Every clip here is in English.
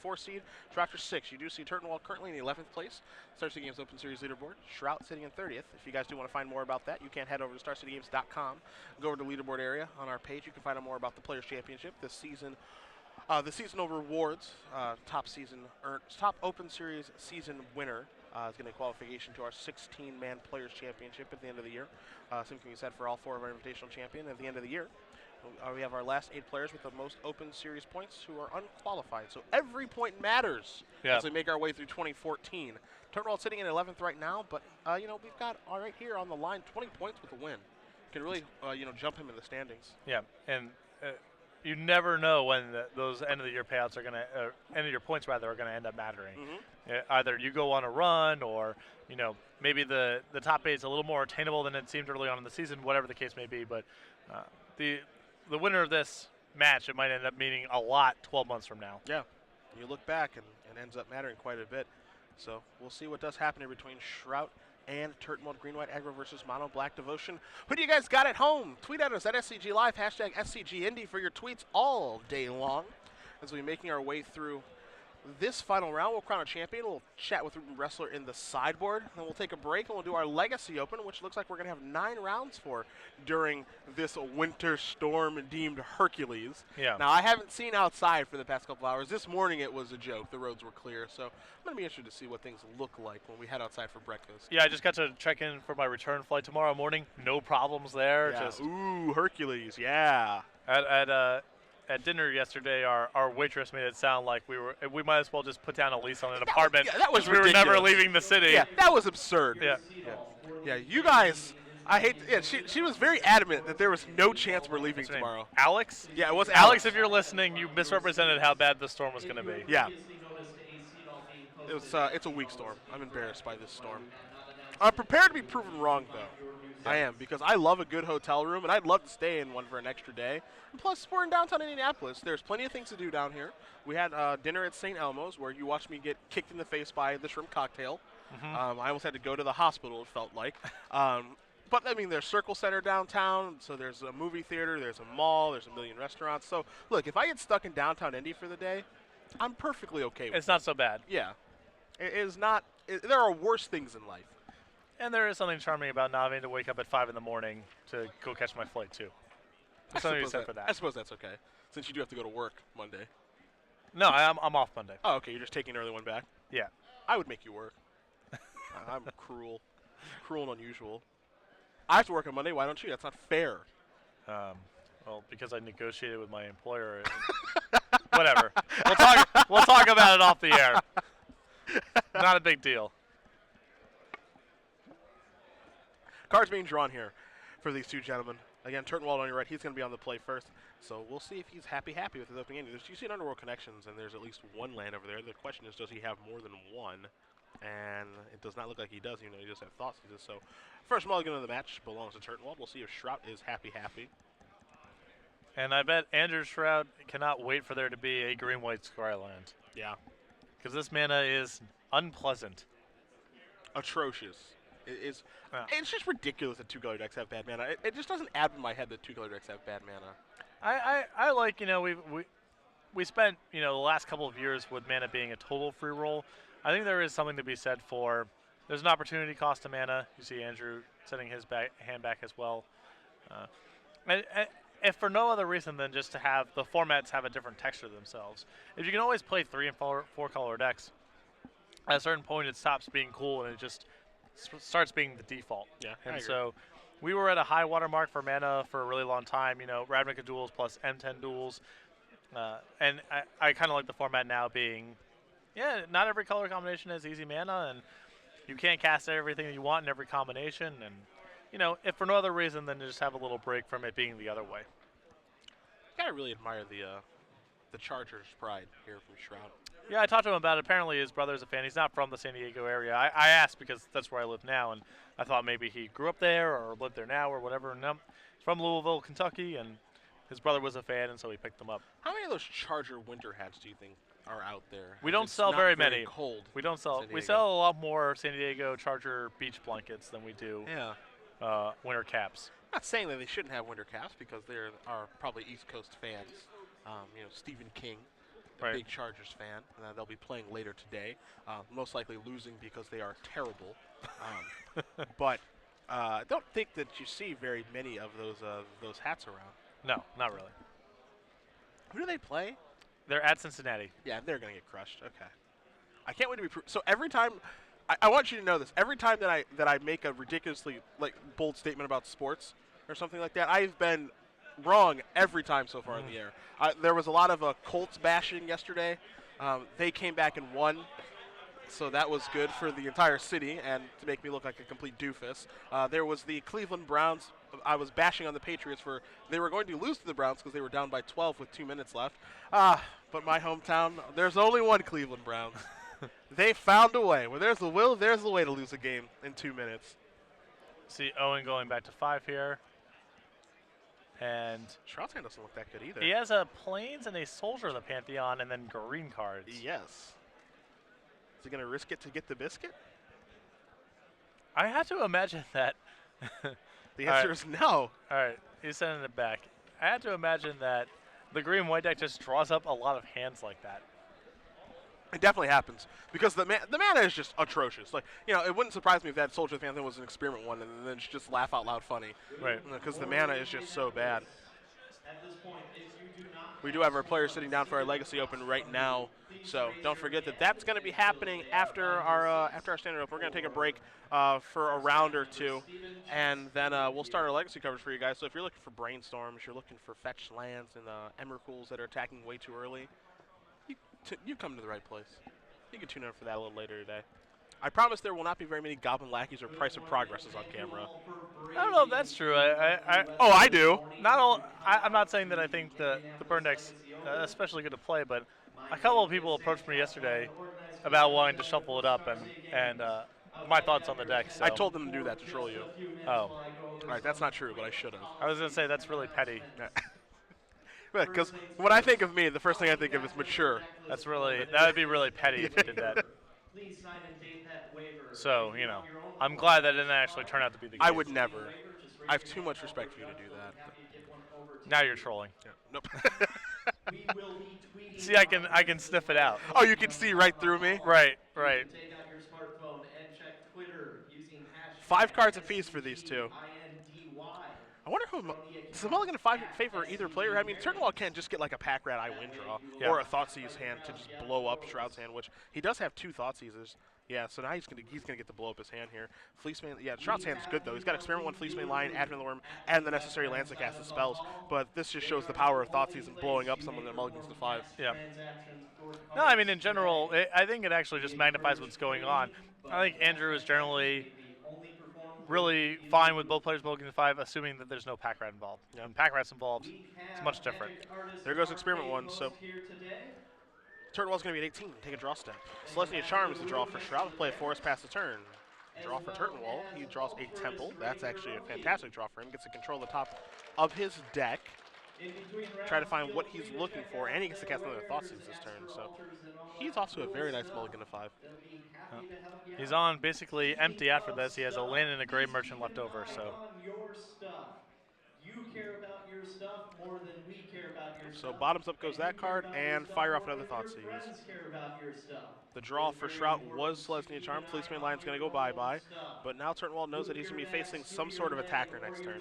4 seed. Shrout 6. You do see Turtenwald currently in the 11th place. Star City Games Open Series leaderboard. Shrout sitting in 30th. If you guys do want to find more about that, you can head over to StarCityGames.com. Go over to the leaderboard area on our page. You can find out more about the Players Championship this season. The seasonal rewards, top Open Series season winner is going to qualification to our 16-man Players Championship at the end of the year. Same can be said for all 4 of our invitational champion at the end of the year. We have our last 8 players with the most Open Series points who are unqualified. So every point matters as we make our way through 2014. Turtenwald sitting in 11th right now, but we've got right here on the line 20 points with a win. Can really jump him in the standings. Yeah, and you never know when those end of the year payouts are going to end of year points rather are going to end up mattering. Either you go on a run or maybe the top 8 is a little more attainable than it seemed early on in the season, whatever the case may be. But the winner of this match, it might end up meaning a lot 12 months from now. Yeah, you look back and it ends up mattering quite a bit. So we'll see what does happen here between Shrout and Turtenwald Green White Aggro versus Mono Black Devotion. Who do you guys got at home? Tweet at us at SCG Live, hashtag SCGINDY for your tweets all day long. As we're making our way through this final round, we'll crown a champion. We'll chat with wrestler in the sideboard. Then we'll take a break and we'll do our Legacy Open, which looks like we're going to have 9 rounds for during this winter storm deemed Hercules. Yeah. Now, I haven't seen outside for the past couple hours. This morning it was a joke. The roads were clear. So I'm going to be interested to see what things look like when we head outside for breakfast. Yeah, I just got to check in for my return flight tomorrow morning. No problems there. Yeah. Just ooh, Hercules, yeah. At dinner yesterday, our waitress made it sound like we might as well just put down a lease on an apartment. That was we were ridiculous. never leaving the city. Yeah, that was absurd. Yeah. You guys, I hate. She was very adamant that there was no chance we're leaving tomorrow. Alex? Yeah, it was Alex. If you're listening, you misrepresented how bad the storm was going to be. Yeah. It's a weak storm. I'm embarrassed by this storm. I'm prepared to be proven wrong, though. I am, because I love a good hotel room, and I'd love to stay in one for an extra day. And plus, we're in downtown Indianapolis. There's plenty of things to do down here. We had dinner at St. Elmo's, where you watched me get kicked in the face by the shrimp cocktail. I almost had to go to the hospital, it felt like. But, I mean, there's Circle Center downtown, so there's a movie theater, there's a mall, there's a million restaurants. So, look, if I get stuck in downtown Indy for the day, I'm perfectly okay with it. It's not so bad. Yeah. It is not. There are worse things in life. And there is something charming about not having to wake up at 5 in the morning to go catch my flight, too. There's something to be said for that. I suppose that's okay, since you do have to go to work Monday. No, I'm off Monday. Oh, okay. You're just taking an early one back? Yeah. I would make you work. I'm cruel. Cruel and unusual. I have to work on Monday. Why don't you? That's not fair. Well, because I negotiated with my employer. Whatever. We'll talk about it off the air. Not a big deal. Cards being drawn here for these two gentlemen. Again, Turtenwald on your right, he's going to be on the play first. So we'll see if he's happy with his opening ending. You see an Underworld Connections, and there's at least one land over there. The question is, does he have more than one? And it does not look like he does, even though he just have thoughts. So first mulligan of the match belongs to Turtenwald. We'll see if Shrout is happy. And I bet Andrew Shrout cannot wait for there to be a green-white Skyland. Yeah. Because this mana is unpleasant. Atrocious. It's just ridiculous that 2-color decks have bad mana. It just doesn't add in my head that 2-color decks have bad mana. I like, we spent, the last couple of years with mana being a total free roll. I think there is something to be said for, there's an opportunity cost to mana. You see Andrew setting his hand back as well. And if for no other reason than just to have the formats have a different texture themselves. If you can always play 3 and 4 color decks, at a certain point it stops being cool and it just starts being the default. Yeah, and so we were at a high watermark for mana for a really long time. Ravnica duels plus M10 duels, and I kind of like the format now being, not every color combination has easy mana, and you can't cast everything that you want in every combination. And if for no other reason than to just have a little break from it being the other way. Gotta really admire the Chargers' pride here from Shrout. Yeah, I talked to him about it. Apparently his brother's a fan. He's not from the San Diego area. I asked because that's where I live now, and I thought maybe he grew up there or lived there now or whatever. No, he's from Louisville, Kentucky, and his brother was a fan, and so he picked them up. How many of those Charger winter hats do you think are out there? We don't sell very many. Cold. We don't sell. We sell a lot more San Diego Charger beach blankets than we do winter caps. I'm not saying that they shouldn't have winter caps because they are probably East Coast fans. Stephen King. Right. big Chargers fan. They'll be playing later today, most likely losing because they are terrible. But I don't think that you see very many of those hats around. No, not really. Who do they play? They're at Cincinnati. Yeah, they're gonna get crushed. Okay. I can't wait to be. So every time, I want you to know this. Every time that I make a ridiculously bold statement about sports or something like that, I've been wrong every time so far in the air. There was a lot of Colts bashing yesterday. They came back and won, so that was good for the entire city and to make me look like a complete doofus. There was the Cleveland Browns. I was bashing on the Patriots for they were going to lose to the Browns because they were down by 12 with 2 minutes left. But my hometown, there's only one Cleveland Browns. They found a way. When there's a will, there's a way to lose a game in 2 minutes. See Owen going back to 5 here. And Shrout's hand doesn't look that good either. he has a Plains and a Soldier of the Pantheon and then green cards. Yes. Is he going to risk it to get the biscuit? I had to imagine that. The answer is no. All right, he's sending it back. I had to imagine that the green-white deck just draws up a lot of hands like that. It definitely happens because the mana is just atrocious. It wouldn't surprise me if that Soldier of the Pantheon was an experiment one and then it's just laugh out loud funny. Right. Because the mana is just so bad. We do have our players sitting down for our Legacy Open right now, so don't forget that that's going to be happening after our standard open. We're going to take a break for a round or two, and then we'll start our Legacy coverage for you guys. So if you're looking for brainstorms, you're looking for fetched lands and Emrakul's that are attacking way too early, you come to the right place. You can tune in for that a little later today. I promise there will not be very many Goblin Lackeys or Price of Progresses on camera. I don't know if that's true. I do. I'm not saying that I think the burn deck's especially good to play, but a couple of people approached me yesterday about wanting to shuffle it up and my thoughts on the deck. So. I told them to do that to troll you. Oh. All right, that's not true, but I should have. I was going to say that's really petty. Because when I think of me, the first thing I think of is mature. That would be really petty if you did that. So, I'm glad that didn't actually turn out to be the case. I would never. I have too much respect for you to do that. Now you're trolling. Yeah. Nope. See, I can sniff it out. Oh, you can see right through me? Right. 5 cards apiece for these two. I wonder who does the mulligan favor either player. I mean, Turtenwald can't just get like a pack rat eye win draw or a Thoughtseize hand to just blow up Shroud's hand, which he does have 2 Thoughteizes. Yeah, so now he's gonna get to blow up his hand here. Fleeceman, yeah, Shroud's hand is good though. He's got Experiment 1, Fleeceman line, Advent of the Worm, and the necessary lands to cast his spells. But this just shows the power of Thoughtseize and blowing up someone that mulligans to 5. Yeah. No, I mean in general, I think it actually just magnifies what's going on. I think Andrew is generally really fine with both players mulliganing to 5, assuming that there's no pack rat involved. When pack rat's involved, it's much different. There goes Experiment 1. So Turtenwald's going to be at 18. Take a draw step. Celestia Charm is the draw for Shrout. Play a Forest, pass the turn. Draw for Turtenwald. He draws a Temple. That's actually a fantastic draw for him. Gets to control the top of his deck. Try to find what he's looking for, and he gets to cast another Thoughtseize this turn. So he's off to a very nice mulligan to 5. He's on basically empty after this. He has a land and a Grave Merchant left over. So bottoms up goes that card, and fire off another Thoughtseize. The draw for Shrout was Celestia Charm. Policeman Line's going to go bye-bye, but now Turtenwald knows that he's going to be facing some sort of attacker next turn.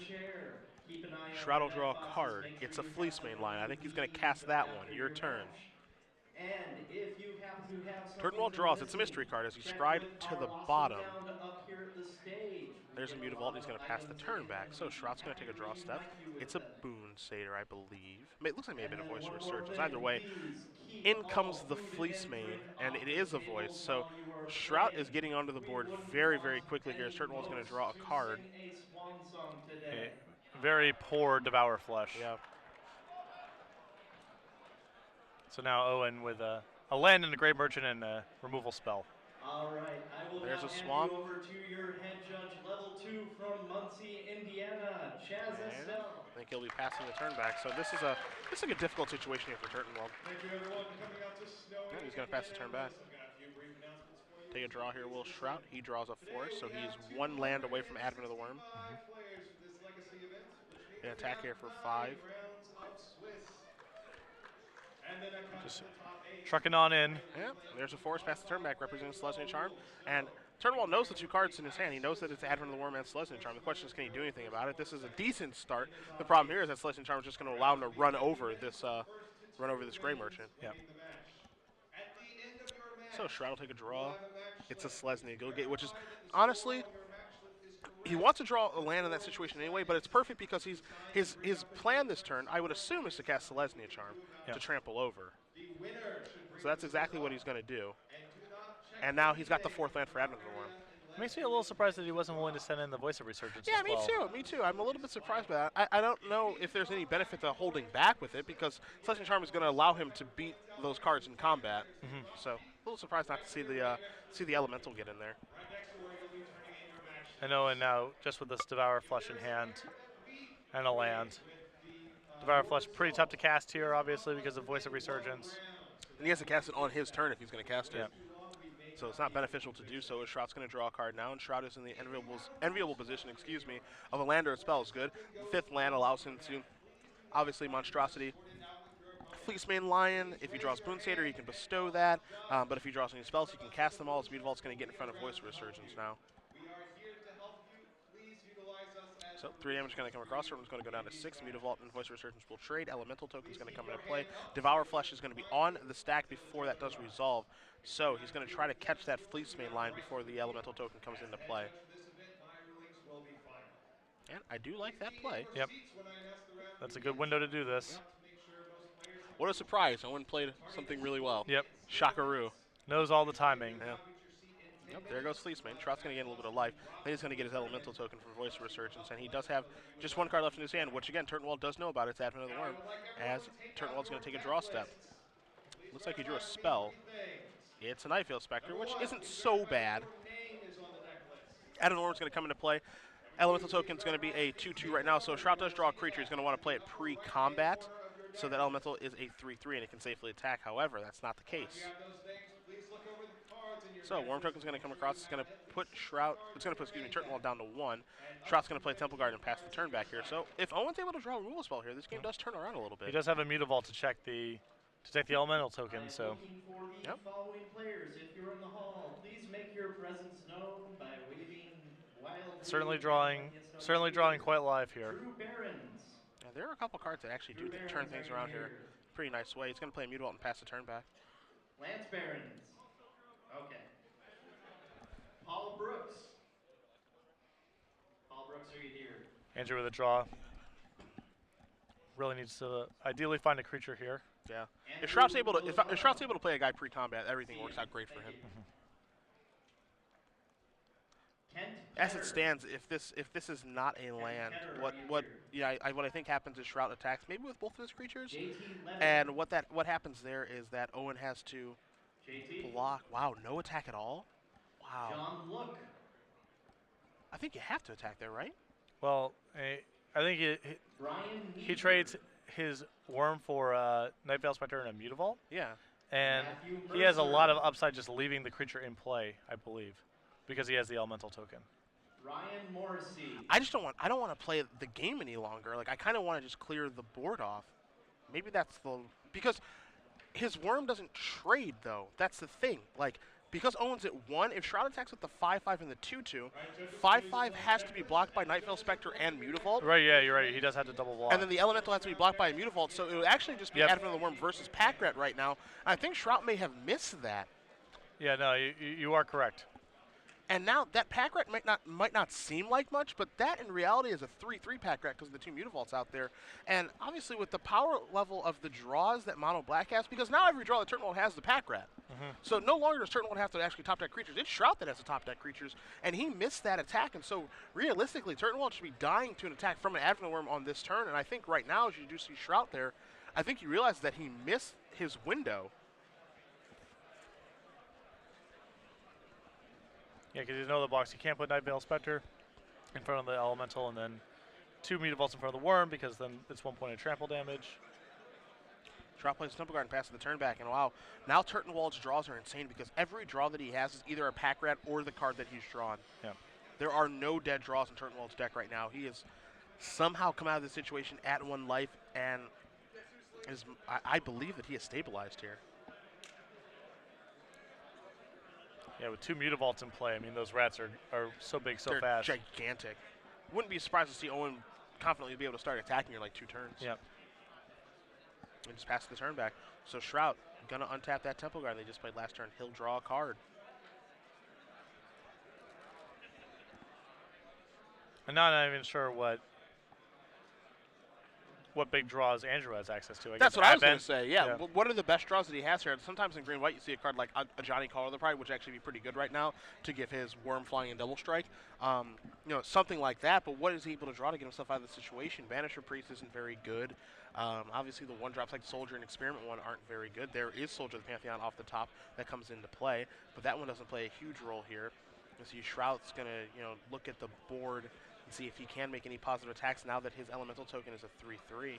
Shrout will draw a card. It's a Fleecemane line. I think he's going to cast that one. Your turn. Turtenwald draws. It's a mystery card as he scryed to the bottom. There's a Mutavault. He's going to pass the turn back. So Shrout's going to take a draw step. It's a Boon Satyr, I believe. It looks like maybe a Voice Resurgence. Either way, in comes the Fleecemane, and it is a voice. So Shrout is getting onto the board very, very quickly here. Turtenwald's going to draw a card. Very poor Devour Flesh. Yeah. So now Owen with a land and a Grave Merchant and a removal spell. All right, I will There's now a swamp. hand you over to your head judge, level 2 from Muncie, Indiana, Chaz Estelle. I think he'll be passing the turn back. So this is a difficult situation here for Turtenwald. Thank you everyone coming out to Snow. Yeah, he's going to pass the turn back. Take a draw here, will Shrout. He draws a force, so he's 1 land away from Advent of the Worm. An attack here for 5. Just trucking on in. Yeah, there's a force past the turn back representing Selesnya Charm. And Turtenwald knows the two cards in his hand. He knows that it's Advent of the Worm and Selesnya Charm. The question is, can he do anything about it? This is a decent start. The problem here is that Selesnya Charm is just going to allow him to run over this Gray Merchant. Yep. So Shrout will take a draw. It's a Selesnya go get, which is honestly, he wants to draw a land in that situation anyway, but it's perfect because his plan this turn, I would assume, is to cast Selesnya Charm to trample over. So that's exactly what he's going to do. And now he's got the 4th land for Advent of the Worm. Makes me a little surprised that he wasn't willing to send in the Voice of Resurgence. Yeah, as well. me too. I'm a little bit surprised by that. I don't know if there's any benefit to holding back with it because Selesnya Charm is going to allow him to beat those cards in combat. So a little surprised not to see the Elemental get in there. I know, and now just with this Devour Flesh in hand and a land. Devour Flesh pretty tough to cast here, obviously, because of Voice of Resurgence. And he has to cast it on his turn if he's going to cast it. Yep. So it's not beneficial to do so. Shrout's going to draw a card now, and Shrout is in the enviable position, of a land or a spell is good. The 5th land allows him to, obviously, Monstrosity. Fleecemane Lion, if he draws Boon Satyr, he can bestow that. But if he draws any spells, he can cast them all. His Mutavault's going to get in front of Voice of Resurgence now. So 3 damage is going to come across. Turtle's going to go down to 6. Mutavault and Voice of Resurgence will trade. Elemental Token is going to come into play. Devour Flesh is going to be on the stack before that does resolve. So he's going to try to catch that Fleecemane line before the Elemental Token comes into play. And I do like that play. Yep. That's a good window to do this. What a surprise. Owen played something really well. Yep. Shockaroo. Knows all the timing. Yeah. Yep, there goes Fleecemane. Shrout's going to get a little bit of life. Then he's going to get his Elemental Token from Voice of Resurgence, and he does have just 1 card left in his hand, which, again, Turtenwald does know about. It's Advent of the Worm, as Turtenwald's going to take a draw step. Looks like he drew a spell. It's a Nightveil Spectre, which isn't so bad. Advent of the Worm's going to come into play. Elemental Token's going to be a 2-2 right now, so if Shrout does draw a creature, he's going to want to play it pre-combat, so that Elemental is a 3-3 and it can safely attack. However, that's not the case. So Worm Token's going to come across. It's going to put Shrout. It's going to put Turtenwald down to 1. Shrout's going to play Temple Guard and pass the turn back here. So if Owen's able to draw a removal spell here, this game does turn around a little bit. He does have a Mutavault to check the take the Elemental Token. So. Yep. Following players, if you're in the hall, please make your presence known by waving wildly. Certainly drawing quite live here. Yeah, there are a couple cards that actually do turn things around here. Pretty nice way. He's going to play Mutavault and pass the turn back. Lance Barons. Okay. Paul Brooks. Paul Brooks, are you here? Andrew with a draw. Really needs to ideally find a creature here. Yeah. If Shrout's able to play a guy pre-combat, everything works out great for him. As it stands, if this is not a land, what I think happens is Shrout attacks maybe with both of his creatures, and what happens there is that Owen has to block. Wow, no attack at all. Wow. John Look. I think you have to attack there, right? Well, I think he trades his Worm for Nightveil Spectre and a Mutavault. Yeah. And he has a lot of upside just leaving the creature in play, I believe, because he has the Elemental Token. Ryan Morrissey. I don't want to play the game any longer. Like I kind of want to just clear the board off. Maybe that's because his Worm doesn't trade though. That's the thing. Like because Owen's at 1, if Shrout attacks with the 5/5 and the 2/2, 5/5 has to be blocked by Nightveil Spectre and Mutavault. Right, yeah, you're right. He does have to double block. And then the Elemental has to be blocked by a Mutavault, so it would actually just be Advent of the Worm versus Packrat right now. I think Shrout may have missed that. Yeah, no, you are correct. And now that Packrat might not seem like much, but that in reality is a 3/3 Packrat because of the 2 Mutavaults out there. And obviously with the power level of the draws that Mono Black has, because now every draw that Turtenwald has the Packrat. So no longer does Turtenwald have to actually top deck creatures. It's Shrout that has to top deck creatures, and he missed that attack. And so realistically, Turtenwald should be dying to an attack from an Advent Worm on this turn. And I think right now, as you do see Shrout there, I think you realize that he missed his window. Yeah, because you know the box. You can't put Nightveil Spectre in front of the Elemental and then 2 Mutavaults in front of the Worm because then it's 1 point of trample damage. Shrout plays Temple Guard and passes the turn back, and wow, now Turtenwald's draws are insane because every draw that he has is either a Packrat or the card that he's drawn. Yeah. There are no dead draws in Turtenwald's deck right now. He has somehow come out of this situation at 1 life, and I believe that he is stabilized here. Yeah, with 2 Mutavaults in play, I mean, those rats are so big so They're fast. gigantic. Wouldn't be surprised to see Owen confidently be able to start attacking in like 2 turns. Yep. And just pass the turn back. So Shrout gonna untap that Temple Guard they just played last turn. He'll draw a card. I'm not even sure what big draws Andrew has access to. That's what I was going Advent. to say, yeah. What are the best draws that he has here? Sometimes in green-white you see a card like a Johnny Call of the Pride, which actually be pretty good right now to give his Worm Flying and Double Strike. Something like that, but what is he able to draw to get himself out of the situation? Banisher Priest isn't very good. Obviously the one-drops like Soldier and Experiment one aren't very good. There is Soldier of the Pantheon off the top that comes into play, but that one doesn't play a huge role here. You see Shrout's going to look at the board and see if he can make any positive attacks now that his Elemental token is a 3/3.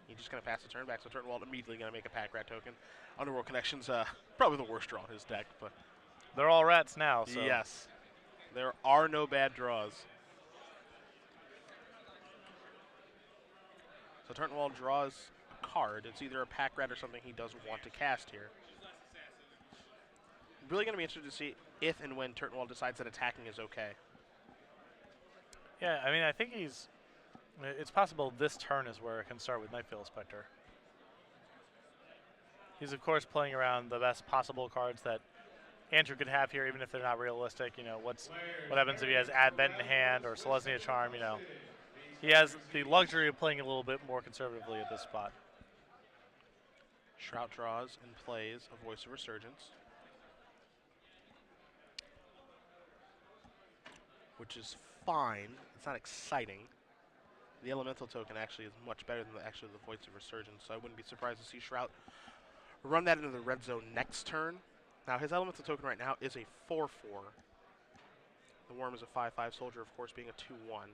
He's just going to pass the turn back, so Turtenwald immediately going to make a Pack Rat token. Underworld Connection's probably the worst draw in his deck, but they're all rats now. So. Yes, there are no bad draws. So Turtenwald draws a card. It's either a Pack Rat or something he does want to cast here. Really going to be interested to see if and when Turtenwald decides that attacking is okay. Yeah, I mean, I think it's possible this turn is where it can start with Nightveil Spectre. He's, of course, playing around the best possible cards that Andrew could have here, even if they're not realistic. What happens if he has Advent in hand or Selesnya Charm, He has the luxury of playing a little bit more conservatively at this spot. Shrout draws and plays a Voice of Resurgence, which is fine. It's not exciting. The Elemental token actually is much better than the Voice of Resurgence, so I wouldn't be surprised to see Shrout run that into the red zone next turn. Now, his Elemental token right now is a 4/4. The Worm is a 5/5, Soldier, of course, being a 2/1.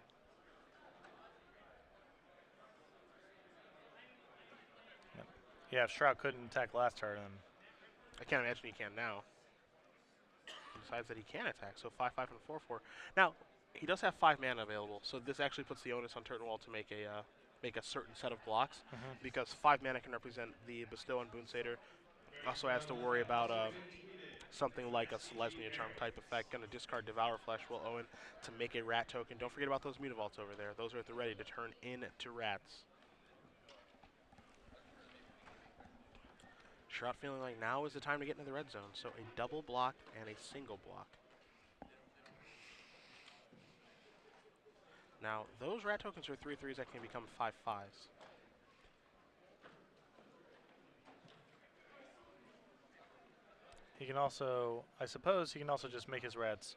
Yeah, if Shrout couldn't attack last turn, then I can't imagine he can now. He decides that he can attack, so 5/5 and 4/4. Now, he does have 5 mana available, so this actually puts the onus on Turtenwald to make a certain set of blocks, because 5 mana can represent the Bestow on Boonsatyr. Also has to worry about something like a Selesnya Charm type effect. Going to discard Devour Flesh will Owen to make a rat token. Don't forget about those Mutavaults over there. Those are at the ready to turn into rats. Shrout feeling like now is the time to get into the red zone, so a double block and a single block. Now, those rat tokens are 3/3s that can become 5/5s. he can also, I suppose, just make his rats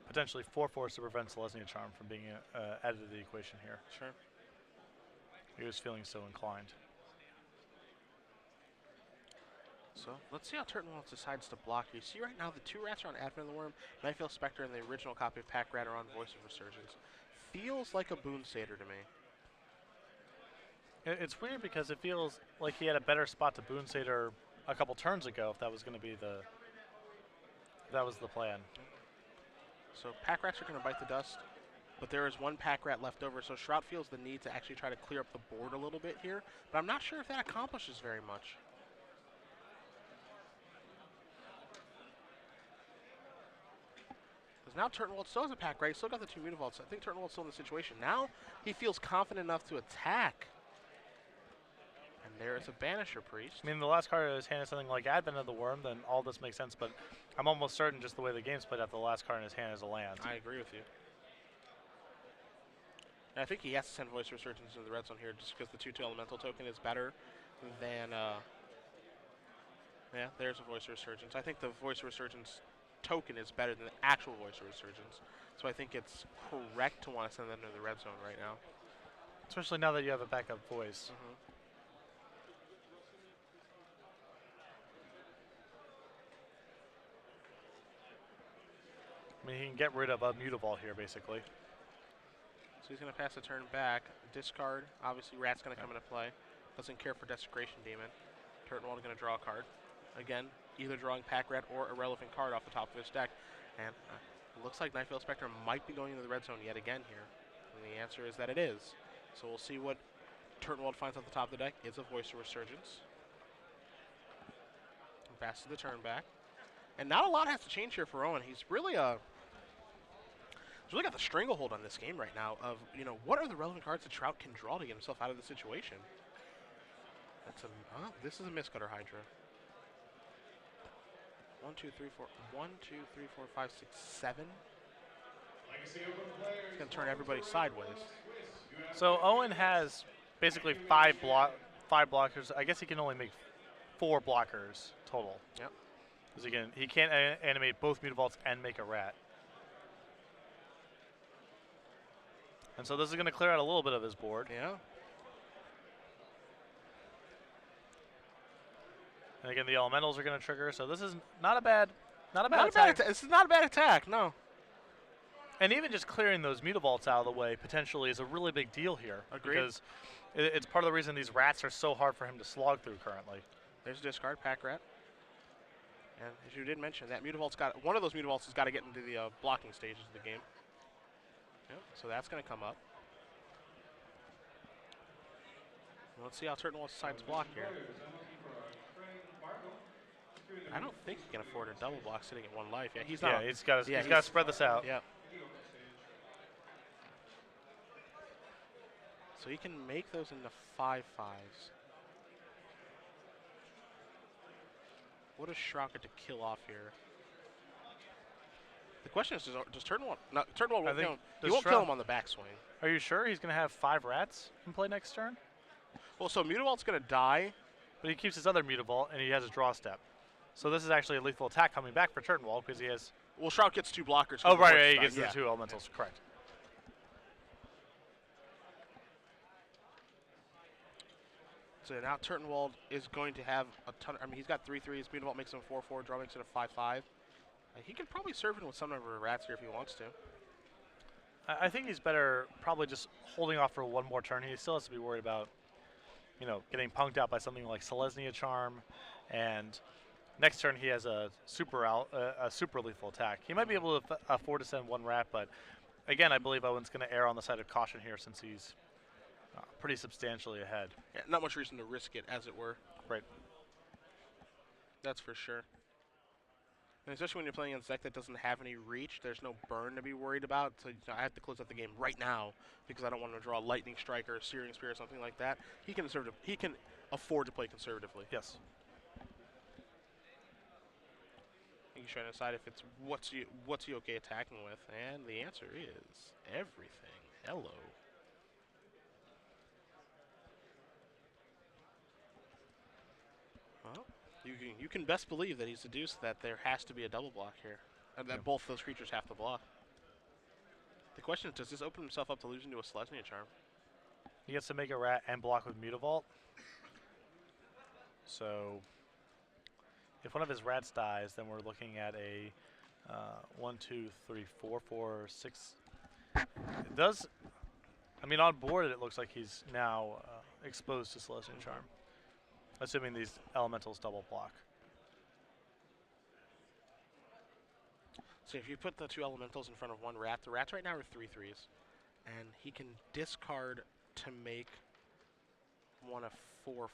potentially 4/4s to prevent Selesnya Charm from being added to the equation here. Sure. He was feeling so inclined. So let's see how Turtenwald decides to block. You see right now the 2 rats are on Advent of the Worm, Nightveil Spectre, and the original copy of Pack Rat are on Voice of Resurgence. Feels like a Boonsatyr to me. It's weird because it feels like he had a better spot to Boonsatyr a couple turns ago if that was going to be the plan. So Pack Rats are going to bite the dust, but there is 1 Pack Rat left over, so Shrout feels the need to actually try to clear up the board a little bit here, but I'm not sure if that accomplishes very much. Because now Turtenwald still has a Pack Rat, he's still got the 2 Mutavaults. I think Turtenwald's still in the situation. Now he feels confident enough to attack. And there is a Banisher Priest. I mean, the last card of his hand is something like Advent of the Worm, then all this makes sense, but I'm almost certain just the way the game's played out, the last card in his hand is a land. I agree with you. And I think he has to send Voice of Resurgence into the red zone here just because the 2/2 Elemental token is better than, yeah, there's a Voice of Resurgence. I think the Voice of Resurgence token is better than the actual Voice of Resurgence. So I think it's correct to want to send them into the red zone right now. Especially now that you have a backup voice. I mean, he can get rid of a Mutavault here, basically. So he's going to pass the turn back. Discard. Obviously, Rat's going to come into play. Doesn't care for Desecration Demon. Turtenwald is going to draw a card. Again, either drawing Pack Rat or a relevant card off the top of his deck. And it looks like Nightveil Spectre might be going into the red zone yet again here. And the answer is that it is. So we'll see what Turtenwald finds at the top of the deck. It's a Voice of Resurgence. Passes the turn back. And not a lot has to change here for Owen. He's really got the stranglehold on this game right now of, what are the relevant cards that Shrout can draw to get himself out of the situation. This is a Mistcutter Hydra. 1, 2, 3, 4, 1, 2, 3, 4, 5, 6, 7. It's going to turn everybody sideways. So Owen has basically five blockers. I guess he can only make 4 blockers total. Yep. Because he can't animate both Mutavaults and make a rat. And so this is going to clear out a little bit of his board. Yeah. And again, the elementals are going to trigger. So this is not a bad attack. This is not a bad attack, no. And even just clearing those Mutavaults out of the way potentially is a really big deal here. Agreed. Because it's part of the reason these rats are so hard for him to slog through currently. There's a discard, Pack Rat. And as you did mention, that one of those Mutavaults has got to get into the blocking stages of the game. Yep, so that's going to come up. Let's see how Turtenwald decides to block here. I don't think he can afford a double block sitting at 1 life. Yeah, he's not. Yeah, he's got to spread this out. Yeah. So he can make those into 5/5s. What does Shrout get to kill off here? The question is, does Turtenwald? No, Turtenwald won't kill him. He won't kill him on the backswing. Are you sure he's going to have 5 rats in play next turn? Well, so Mutavault's going to die. But he keeps his other Mutavault, and he has a draw step. So this is actually a lethal attack coming back for Turtenwald because he has... Well, Shrout gets 2 blockers. Oh, right, he gets the 2 elementals, correct. So now Turtenwald is going to have a ton. He's got 3/3s. Mutavault makes him a 4/4. Draw makes it a 5/5. He can probably serve it with some number of rats here if he wants to. I think he's better probably just holding off for 1 more turn. He still has to be worried about, getting punked out by something like Selesnya Charm, and next turn he has a super lethal attack. He might be able to afford to send 1 rat, but again, I believe Owen's going to err on the side of caution here since he's pretty substantially ahead. Yeah, not much reason to risk it, as it were. Right. That's for sure. And especially when you're playing against a deck that doesn't have any reach, there's no burn to be worried about. So I have to close out the game right now because I don't want to draw a Lightning Strike or a Searing Spear or something like that. He can afford to play conservatively. Yes. He's trying to decide if it's what's he okay attacking with, and the answer is everything. Hello. Well, you can best believe that he's deduced that there has to be a double block here, and that both those creatures have to block. The question is, does this open himself up to losing to a Selesnya Charm? He gets to make a rat and block with Mutavault. So if one of his rats dies, then we're looking at a 1, 2, 3, 4, 4, 6. It does. On board it looks like he's now exposed to Selesnya Charm, assuming these elementals double block. So if you put the 2 elementals in front of 1 rat, the rats right now are 3/3s, and he can discard to make 1 a 4/4.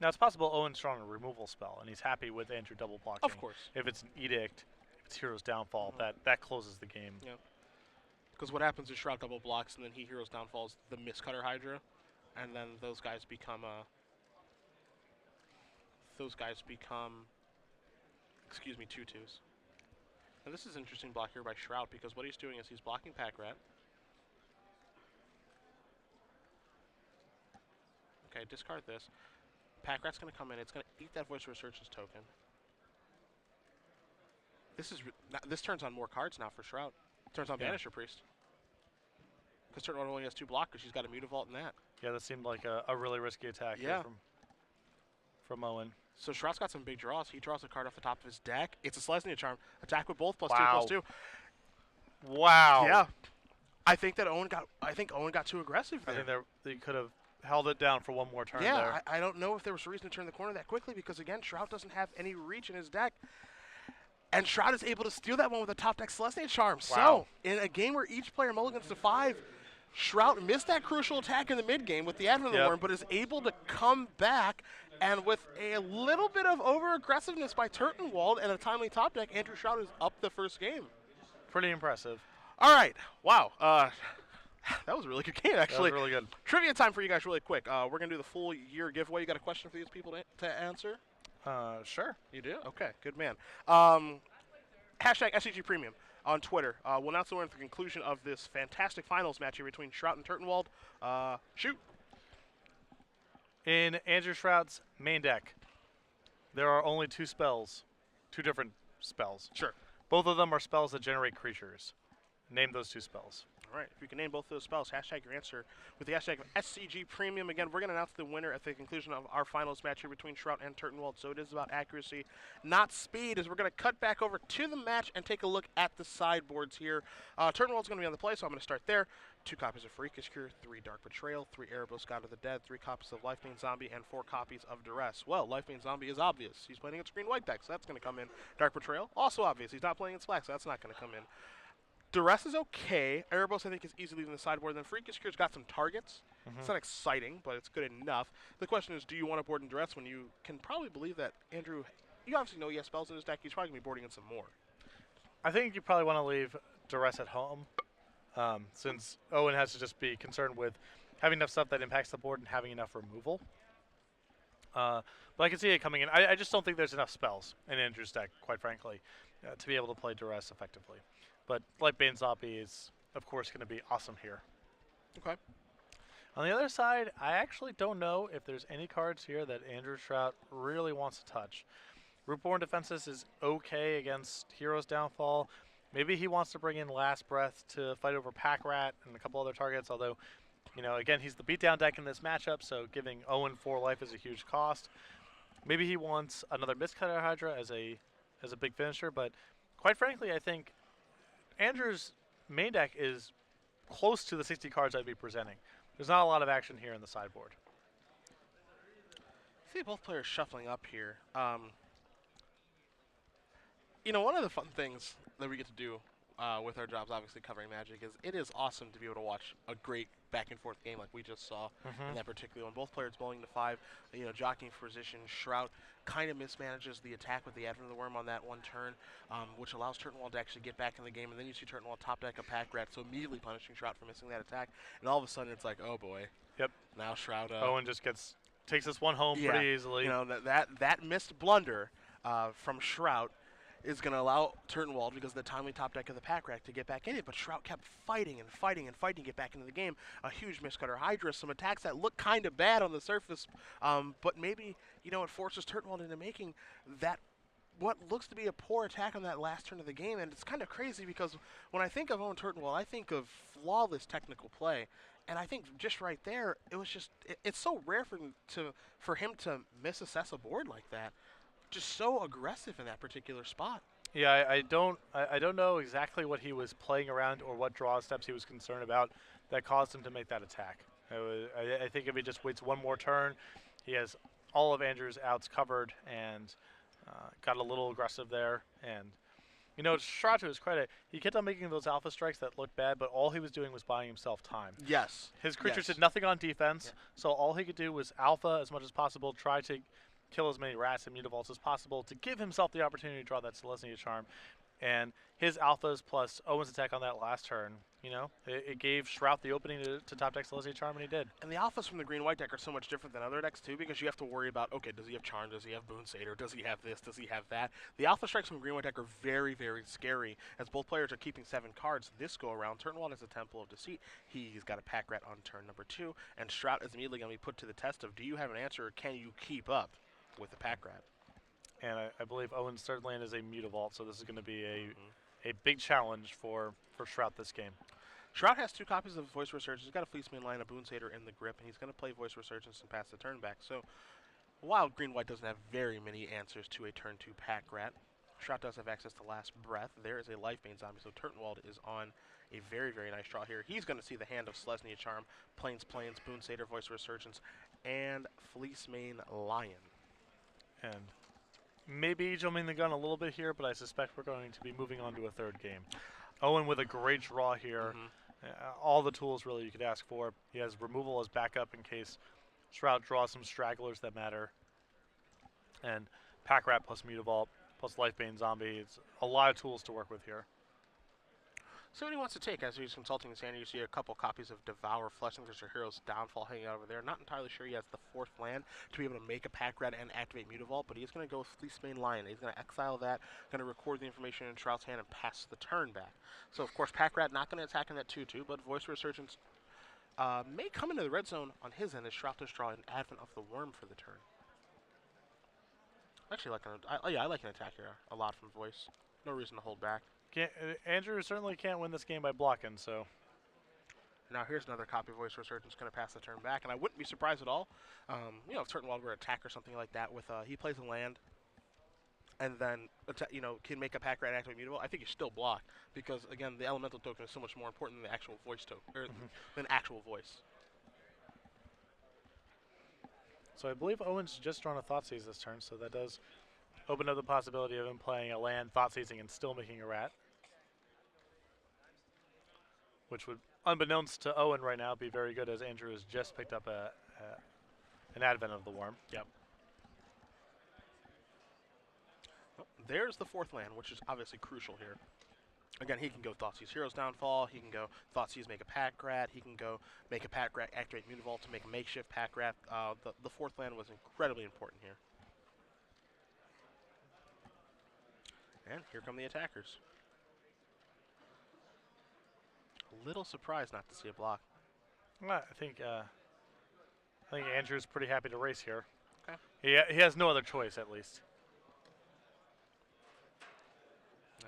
Now it's possible Owen's strong a removal spell, and he's happy with Andrew double blocking. Of course. If it's an edict, if it's Hero's Downfall, that closes the game. Yeah. Because what happens is Shrout double blocks, and then he Hero's Downfalls the Mistcutter Hydra, and then those guys become 2/2s. Now this is an interesting block here by Shrout because what he's doing is he's blocking Pack Rat. Okay, discard this. Pack Rat's going to come in. It's going to eat that Voice of Resurgence token. This turns on more cards now for Shrout. Turns on Banisher Priest. Because Turtenwald only has 2 blockers. She's got a Mutavault in that. Yeah, that seemed like a really risky attack here from Owen. So Shrout's got some big draws. He draws a card off the top of his deck. It's a Selesnya Charm. Attack with both +2/+2. Wow. Yeah. I think Owen got too aggressive there. I think they could have held it down for 1 more turn there. Yeah, I don't know if there was a reason to turn the corner that quickly because, again, Shrout doesn't have any reach in his deck. And Shrout is able to steal that one with a top deck Selesnya Charm. Wow. So, in a game where each player mulligans to 5, Shrout missed that crucial attack in the mid-game with the advent of the Yep. worm, but is able to come back, and with a little bit of over-aggressiveness by Turtenwald and a timely top deck, Andrew Shrout is up the first game. Pretty impressive. All right. Wow. That was a really good game, actually. That was really good. Trivia time for you guys really quick. We're going to do the full year giveaway. You got a question for these people to answer? Sure. You do? Okay, good man. Hashtag SCG Premium on Twitter. We'll announce the winner at the conclusion of this fantastic finals match here between Shrout and Turtenwald. Shoot. In Andrew Shrout's main deck, there are only 2 spells, 2 different spells. Sure. Both of them are spells that generate creatures. Name those 2 spells. All right. If you can name both those spells, hashtag your answer with the hashtag SCG Premium. Again, we're going to announce the winner at the conclusion of our finals match here between Shrout and Turtenwald. So it is about accuracy, not speed, as we're going to cut back over to the match and take a look at the sideboards here. Turtenwald's going to be on the play, so I'm going to start there. 2 copies of Freakish Cure, 3 Dark Betrayal, 3 Erebos God of the Dead, 3 copies of Lifebane Zombie, and 4 copies of Duress. Well, Lifebane Zombie is obvious. He's playing against green-white deck, so that's going to come in. Dark Betrayal, also obvious. He's not playing against black, so that's not going to come in. Duress is okay. Erebos, I think, is easily leaving the sideboard. Then Freakish Cure's got some targets. It's not exciting, but it's good enough. The question is, do you want to board in Duress when you can probably believe that Andrew, you obviously know he has spells in his deck. He's probably going to be boarding in some more. I think you probably want to leave Duress at home, since Owen has to just be concerned with having enough stuff that impacts the board and having enough removal. But I can see it coming in. I just don't think there's enough spells in Andrew's deck, quite frankly, to be able to play Duress effectively. But Lifebane Zombie is, of course, going to be awesome here. Okay. On the other side, I actually don't know if there's any cards here that Andrew Shrout really wants to touch. Rootborn Defenses is okay against Hero's Downfall. Maybe he wants to bring in Last Breath to fight over Pack Rat and a couple other targets, although, you know, again, he's the beatdown deck in this matchup, so giving Owen 4 life is a huge cost. Maybe he wants another Mistcutter Hydra as a big finisher, but quite frankly, I think Andrew's main deck is close to the 60 cards I'd be presenting. There's not a lot of action here in the sideboard. See both players shuffling up here. You know, one of the fun things that we get to do with our jobs, obviously covering Magic, is it is awesome to be able to watch a great back-and-forth game like we just saw in that particular one. Both players bowling to 5, you know, jockeying for position. Shrout kind of mismanages the attack with the Advent of the Worm on that one turn, which allows Turtenwald to actually get back in the game. And then you see Turtenwald top deck a Pack Rat, so immediately punishing Shrout for missing that attack. And all of a sudden, it's like, oh boy. Yep. Now Shrout. Owen just takes this one home pretty easily. You know, that missed blunder from Shrout is going to allow Turtenwald, because of the timely top deck of the Pack Rat, to get back in it. But Shrout kept fighting and fighting and fighting to get back into the game. A huge Mistcutter Hydra, some attacks that look kind of bad on the surface, but maybe, you know, it forces Turtenwald into making that what looks to be a poor attack on that last turn of the game. And it's kind of crazy because when I think of Owen Turtenwald, I think of flawless technical play. And I think just right there, it was just, it's so rare for him to misassess a board like that. Just so aggressive in that particular spot. Yeah, I don't know exactly what he was playing around or what draw steps he was concerned about that caused him to make that attack. I think if he just waits one more turn, he has all of Andrew's outs covered and got a little aggressive there. And, you know, Shrout, to his credit, he kept on making those alpha strikes that looked bad, but all he was doing was buying himself time. Yes. His creatures did nothing on defense, so all he could do was alpha as much as possible, try to kill as many rats and mutavaults as possible to give himself the opportunity to draw that Celestia Charm. And his alphas plus Owen's attack on that last turn, you know, it gave Shrout the opening to top deck Celestia Charm, and he did. And the alphas from the green-white deck are so much different than other decks, too, because you have to worry about, okay, does he have Charm, does he have Boon Satyr, does he have this, does he have that? The alpha strikes from green-white deck are very, very scary, as both players are keeping 7 cards this go-around. Turtenwald has a Temple of Deceit. He's got a Pack Rat on turn number 2, and Shrout is immediately going to be put to the test of, do you have an answer, or can you keep up with the Pack Rat? And I believe Owen's third land is a Mutavault, so this is going to be a big challenge for Shrout this game. Shrout has 2 copies of Voice Resurgence. He's got a Fleece Mainline, a Boon Satyr in the grip, and he's going to play Voice Resurgence and pass the turn back. So while green-white doesn't have very many answers to a turn 2 Pack Rat, Shrout does have access to Last Breath. There is a Lifebane Zombie, so Turtenwald is on a very, very nice draw here. He's going to see the hand of Celestia Charm, Plains, Boon Satyr, Voice Resurgence, and Fleece Main Lion. And maybe jumping the gun a little bit here, but I suspect we're going to be moving on to a third game. Owen with a great draw here. All the tools really you could ask for. He has removal as backup in case Shrout draws some stragglers that matter. And Pack Rat plus Mutavault plus Lifebane Zombie. It's a lot of tools to work with here. So what he wants to take, as he's consulting his hand, you see a couple copies of Devour Flesh. There's your Hero's Downfall hanging out over there. Not entirely sure he has the 4th land to be able to make a Pack Rat and activate Mutavault, but he's going to go with Fleecebane Lion. He's going to exile that, going to record the information in Shrout's hand and pass the turn back. So, of course, Pack Rat not going to attack in that 2-2, but Voice Resurgence may come into the red zone on his end as Shrout does draw an Advent of the Worm for the turn. Actually, I like an attack here a lot from Voice. No reason to hold back. Andrew certainly can't win this game by blocking, so. Now here's another copy of Voice Resurgence going to pass the turn back, and I wouldn't be surprised at all. If Turtenwald were to attack or something like that with he plays a land, and then can make a Pack Rat activate Mutable. I think you still block because again the Elemental token is so much more important than the actual Voice token than actual Voice. So I believe Owen's just drawn a Thoughtseize this turn, so that does open up the possibility of him playing a land, Thoughtseizing, and still making a rat. Which would, unbeknownst to Owen right now, be very good as Andrew has just picked up an Advent of the Worm. Yep. There's the 4th land, which is obviously crucial here. Again, he can go Thoughtseize Hero's Downfall, he can go Thoughtseize make a Pack Rat, he can go make a Pack Rat activate Mutavault to make a makeshift Pack Rat. The 4th land was incredibly important here. And here come the attackers. A little surprised not to see a block. Well, I think Andrew's pretty happy to race here. Okay. He has no other choice, at least.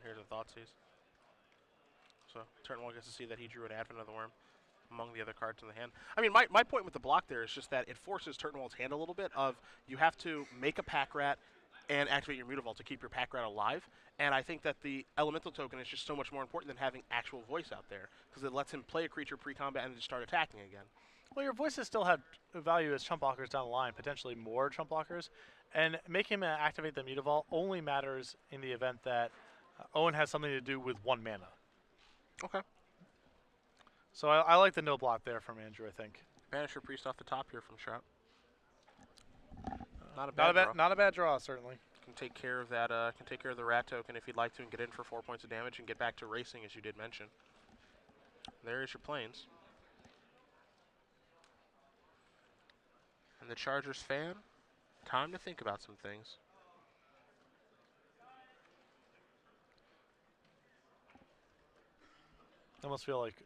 Here's a Thoughtseize. So Turtenwald gets to see that he drew an Advent of the Worm among the other cards in the hand. I mean, my point with the block there is just that it forces Turtenwald's hand a little bit of you have to make a Pack Rat and activate your Mutavault to keep your Pack Rat alive. And I think that the Elemental token is just so much more important than having actual Voice out there because it lets him play a creature pre-combat and then start attacking again. Well, your Voices still have value as chump blockers down the line, potentially more chump blockers. And making him activate the Mutavault only matters in the event that Owen has something to do with 1 mana. Okay. So I like the no block there from Andrew, I think. Banish your Priest off the top here from Shrout. Not a bad draw, certainly. Can take care of that. Can take care of the rat token if you'd like to, and get in for 4 points of damage and get back to racing, as you did mention. There is your planes. And the Chargers fan, time to think about some things. I almost feel like,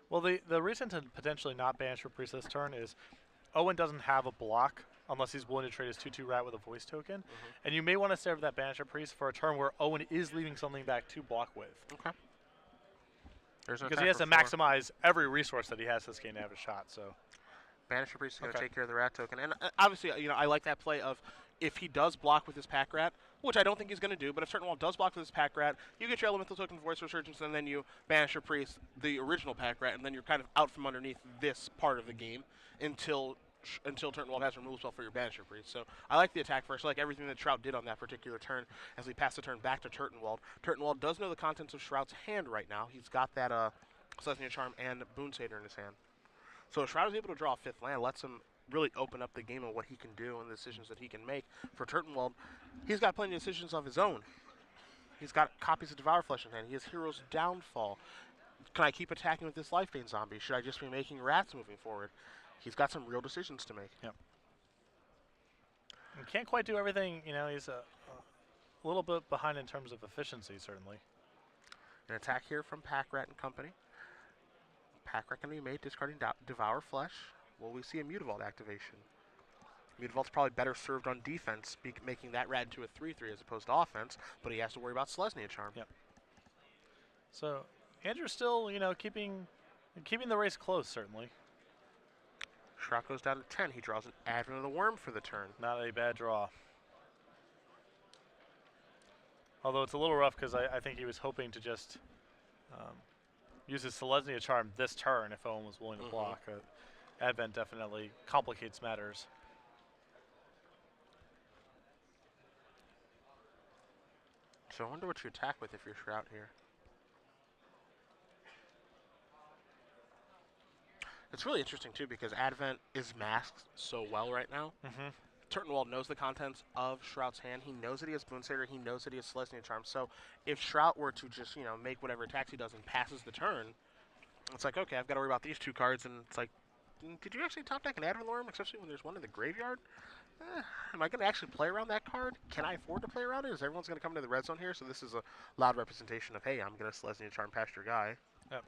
well, the reason to potentially not banish for Priest this turn is Owen doesn't have a block unless he's willing to trade his 2/2 rat with a Voice token. And you may want to save that Banisher Priest for a turn where Owen is leaving something back to block with. Okay. Because he has to maximize every resource that he has this game to have a shot. So Banisher Priest is going to take care of the rat token. And obviously, I like that play of if he does block with his Pack Rat, which I don't think he's going to do, but if Turtenwald does block with his Pack Rat, you get your Elemental token Voice Resurgence, and then you Banisher Priest, the original Pack Rat, and then you're kind of out from underneath this part of the game until Turtenwald has a removal spell for your Banisher Priest. So I like the attack first. I like everything that Shrout did on that particular turn as we pass the turn back to Turtenwald. Turtenwald does know the contents of Shrout's hand right now. He's got that Selesnya Charm and Boon Satyr in his hand. So if Shrout is able to draw a 5th land, lets him really open up the game of what he can do and the decisions that he can make. For Turtenwald, he's got plenty of decisions of his own. He's got copies of Devour Flesh in hand. He has Hero's Downfall. Can I keep attacking with this Lifebane Zombie? Should I just be making rats moving forward? He's got some real decisions to make. Yep. He can't quite do everything. He's a little bit behind in terms of efficiency, certainly. An attack here from Pack Rat and company. Pack Rat can be made discarding Devour Flesh. Will we see a Mutavault activation? Mutavault's probably better served on defense, making that rat into a 3/3 as opposed to offense, but he has to worry about Selesnya Charm. Yep. So Andrew's still, keeping the race close, certainly. Shrout goes down to 10. He draws an Advent of the Worm for the turn. Not a bad draw. Although it's a little rough because I think he was hoping to just use his Selesnya Charm this turn if Owen was willing to block. Advent definitely complicates matters. So I wonder what you attack with if you're Shrout here. It's really interesting, too, because Advent is masked so well right now. Mm-hmm. Turtenwald knows the contents of Shrout's hand. He knows that he has Boonsager. He knows that he has Celestial Charm. So if Shrout were to just, make whatever attacks he does and passes the turn, it's like, okay, I've got to worry about these 2 cards. And it's like, did you actually top deck an Advent Lorem, especially when there's one in the graveyard? Am I going to actually play around that card? Can I afford to play around it? Is everyone's going to come to the red zone here? So this is a loud representation of, hey, I'm going to Celestial Charm past your guy. Yep.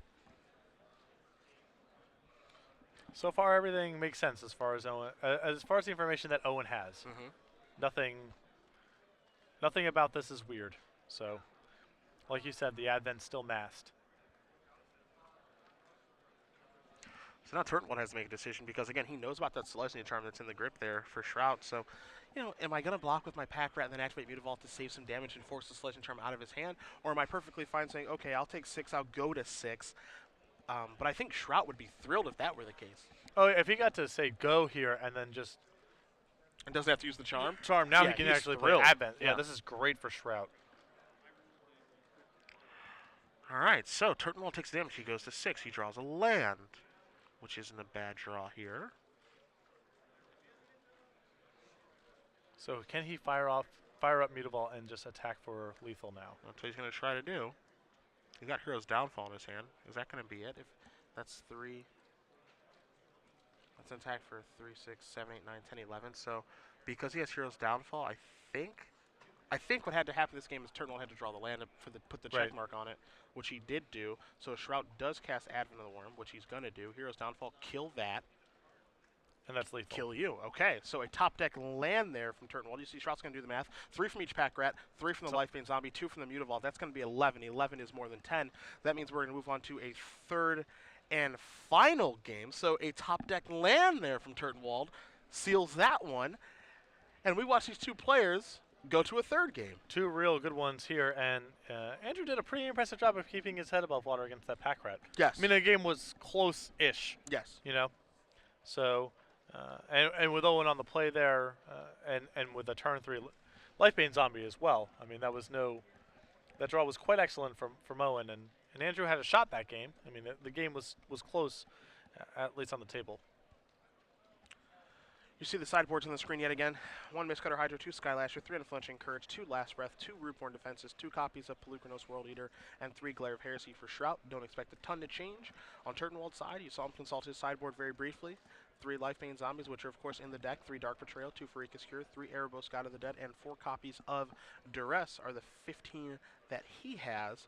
So far, everything makes sense as far as Owen, as far as the information that Owen has. Mm-hmm. Nothing about this is weird. So, like you said, the Advent's still masked. So now Turtenwald has to make a decision because, again, he knows about that Celestial Charm that's in the grip there for Shrout. So, am I going to block with my Pack Rat and then activate Mutavault to save some damage and force the Celestial Charm out of his hand? Or am I perfectly fine saying, okay, I'll take 6, I'll go to 6. But I think Shrout would be thrilled if that were the case. Oh, if he got to, say, go here and then just... And doesn't have to use the Charm? Now Yeah, he can he's actually thrilled. play Advent. Yeah. Yeah, this is great for Shrout. All right, so Turtenwald takes damage. He goes to 6. He draws a land, which isn't a bad draw here. So can he fire up Mutavault and just attack for lethal now? That's what he's going to try to do. He's got Hero's Downfall in his hand. Is that going to be it? If that's 3... That's an attack for 3, 6, 7, 8, 9, 10, 11. So because he has Hero's Downfall, I think what had to happen this game is Turtenwald had to draw the land to put the check mark on it, which he did do. So Shrout does cast Advent of the Worm, which he's going to do. Hero's Downfall, kill that. And that's lethal. Kill you. Okay, so a top deck land there from Turtenwald. You see Shrout's going to do the math. 3 from each Pack Rat, 3 from the Lifebane Zombie, 2 from the Mutavault. That's going to be 11. 11 is more than 10. That means we're going to move on to a third and final game. So a top deck land there from Turtenwald seals that one. And we watch these 2 players go to a third game. 2 real good ones here, and Andrew did a pretty impressive job of keeping his head above water against that Pack Rat. Yes. I mean, the game was close-ish. Yes. So, and with Owen on the play there, and with a turn 3 Lifebane Zombie as well. I mean, that draw was quite excellent from Owen, and Andrew had a shot that game. I mean, the game was close, at least on the table. You see the sideboards on the screen yet again. 1 Mistcutter Hydro, 2 Skylasher, 3 Unflinching Courage, 2 Last Breath, 2 Rootborn Defenses, 2 copies of Pelucranos World Eater, and 3 Glare of Heresy for Shrout. Don't expect a ton to change. On Turtenwald's side, you saw him consult his sideboard very briefly. 3 Lifebane Zombies, which are, of course, in the deck. 3 Dark Betrayal, 2 Farika's Cure, 3 Erebos, God of the Dead, and 4 copies of Duress are the 15 that he has.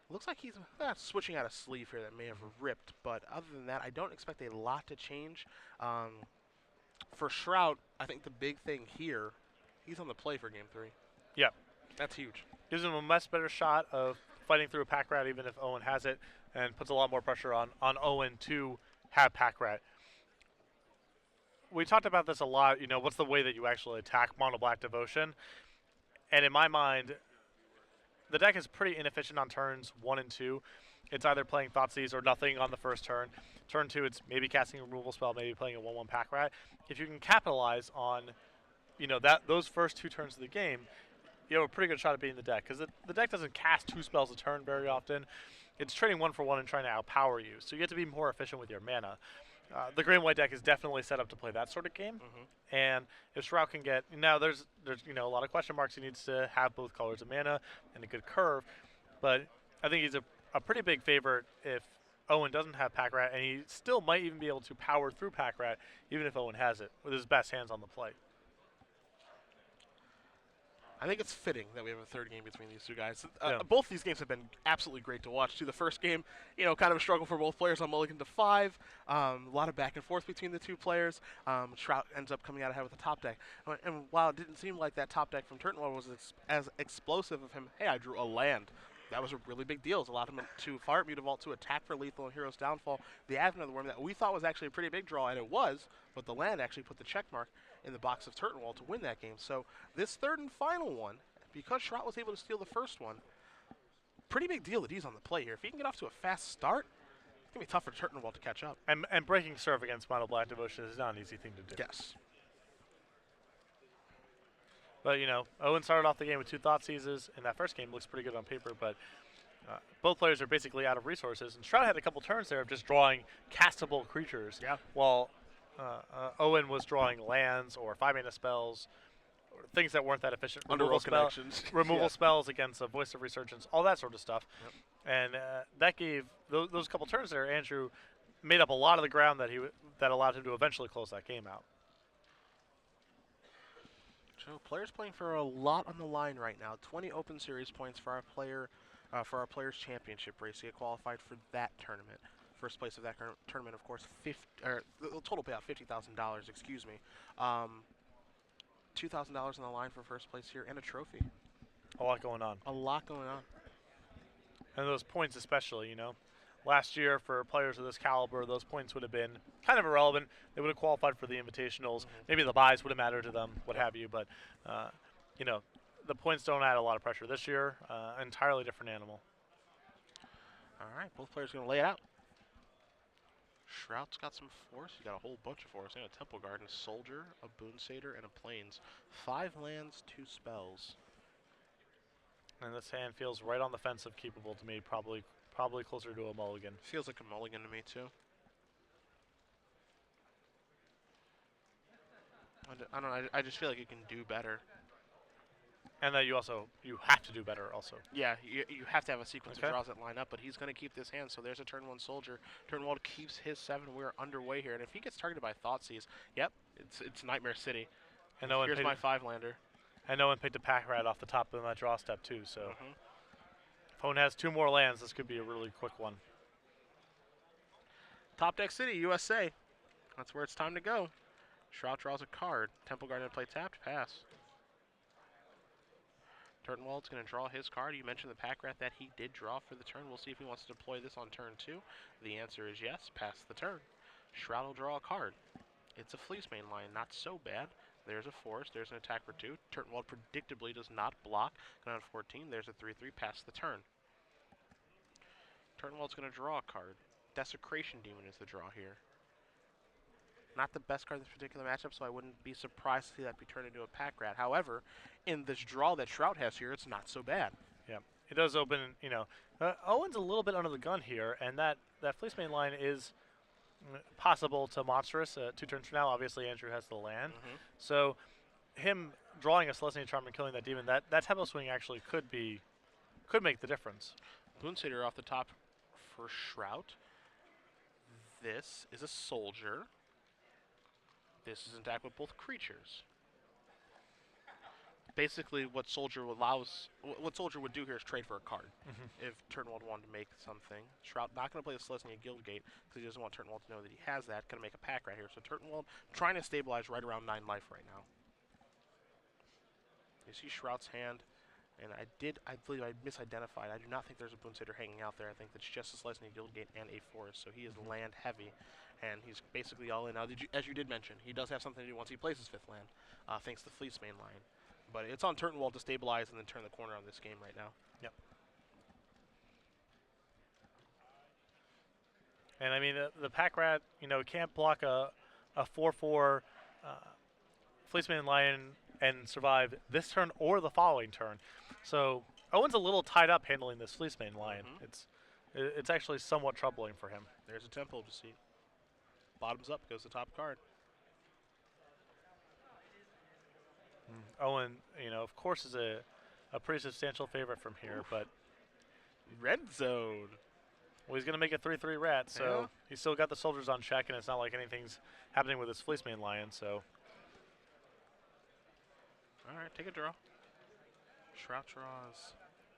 Looks like he's switching out a sleeve here that may have ripped, but other than that, I don't expect a lot to change. For Shrout, I think the big thing here, he's on the play for Game 3. Yeah. That's huge. Gives him a much better shot of fighting through a Pack Rat, even if Owen has it, and puts a lot more pressure on Owen to have Pack Rat. We talked about this a lot, what's the way that you actually attack Mono Black Devotion? And in my mind, the deck is pretty inefficient on turns 1 and 2. It's either playing Thoughtseize or nothing on the first turn. Turn 2, it's maybe casting a removal spell, maybe playing a 1/1 Pack Rat. If you can capitalize on, those first 2 turns of the game, you have a pretty good shot at beating the deck. Because the deck doesn't cast 2 spells a turn very often. It's trading 1 for 1 and trying to outpower you. So you get to be more efficient with your mana. The Gray and White deck is definitely set up to play that sort of game. Mm-hmm. And if Shrout can get, now there's a lot of question marks. He needs to have both colors of mana and a good curve. But I think he's a pretty big favorite if Owen doesn't have Pack Rat, and he still might even be able to power through Pack Rat, even if Owen has it, with his best hands on the play. I think it's fitting that we have a third game between these 2 guys. Yeah. Both these games have been absolutely great to watch. The first game, kind of a struggle for both players on Mulligan to 5. A lot of back and forth between the 2 players. Shrout ends up coming out ahead with the top deck. And while it didn't seem like that top deck from Turtenwald was as explosive of him, hey, I drew a land. That was a really big deal. It allowed him to fire at Mutavault, to attack for lethal and Hero's Downfall. The Advent of the Worm that we thought was actually a pretty big draw, and it was, but the land actually put the check mark in the box of Turtenwald to win that game. So this third and final one, because Shrout was able to steal the first one, pretty big deal that he's on the play here. If he can get off to a fast start, it's going to be tough for Turtenwald to catch up. And breaking serve against Mono Black Devotion is not an easy thing to do. Yes. But, Owen started off the game with 2 Thoughtseizes in that first game. Looks pretty good on paper, but both players are basically out of resources, and Shrout had a couple turns there of just drawing castable creatures, Yeah. while Owen was drawing lands or 5-mana spells, or things that weren't that efficient. Underworld connections. Removal Yeah. spells against a Voice of Resurgence, all that sort of stuff. Yep. And that gave those couple turns there, Andrew made up a lot of the ground that allowed him to eventually close that game out. So players playing for a lot on the line right now. 20 Open Series points for our players championship race to get qualified for that tournament. First place of that tournament, of course, the total payout $50,000. Excuse me. $2,000 on the line for first place here, and a trophy. A lot going on. A lot going on. And those points especially, Last year for players of this caliber, those points would have been kind of irrelevant. They would have qualified for the invitationals. Maybe the buys would have mattered to them, what have you. But, the points don't add a lot of pressure. This year, entirely different animal. All right, both players going to lay it out. Shrout's got some force. He's got a whole bunch of force. And a Temple Garden, a Soldier, a Boon Satyr, and a Plains. 5 lands, 2 spells. And this hand feels right on the fence of keepable to me, probably closer to a mulligan. Feels like a mulligan to me, too. I don't know. I just feel like you can do better. And that you have to do better also. Yeah, you have to have a sequence Okay. of draws that line up, but he's going to keep this hand, so there's a turn 1 Soldier. Turtenwald keeps his 7. We're underway here, and if he gets targeted by Thoughtseize, yep, it's Nightmare City. And Owen Here's my 5-lander. And Owen picked a pack rat off the top of that draw step too, so if Owen has 2 more lands, this could be a really quick one. Top Deck City, USA. That's where it's time to go. Shrout draws a card. Temple Garden play tapped, pass. Turtenwald's going to draw his card. You mentioned the pack rat that he did draw for the turn. We'll see if he wants to deploy this on turn 2. The answer is yes, pass the turn. Shrout will draw a card. It's a Fleecemane Lion, not so bad. There's a forest, there's an attack for 2. Turtenwald predictably does not block. Going on 14, there's a 3/3, pass the turn. Turtenwald's going to draw a card. Desecration Demon is the draw here. Not the best card in this particular matchup, so I wouldn't be surprised to see that be turned into a pack rat. However, in this draw that Shrout has here, it's not so bad. Yeah, it does open, Owen's a little bit under the gun here, and that Fleecemane line is possible to monstrous 2 turns from now. Obviously, Andrew has the land. So him drawing a Celestial Charm and killing that demon, that tempo swing actually could make the difference. Boon Satyr off the top for Shrout. This is a Soldier. This is attack with both creatures. Basically, what Soldier would do here is trade for a card. If Turtenwald wanted to make something, Shrout not going to play the Celestia Guildgate because he doesn't want Turtenwald to know that he has that. Going to make a pack right here. So Turtenwald trying to stabilize right around 9 life right now. You see Shrout's hand, and I believe I misidentified. I do not think there's a Boon Satyr hanging out there. I think that's just a Celestia Guildgate and a forest. So he is land heavy. And he's basically all in. Now, as you did mention, he does have something to do once he plays his 5th land, thanks to Fleecemane Lion. But it's on Turtenwald to stabilize and then turn the corner on this game right now. Yep. And I mean, the pack rat, can't block a 4/4 Fleecemane Lion and survive this turn or the following turn. So Owen's a little tied up handling this Fleecemane Lion. It's actually somewhat troubling for him. There's a Temple to see. Bottoms up goes the top card. Owen, of course, is a pretty substantial favorite from here, but Red Zone. well, he's going to make a 3/3 rat, so he's still got the soldiers on check, and it's not like anything's happening with his Fleecemane Lion, so. All right, take a draw. Shrout draws.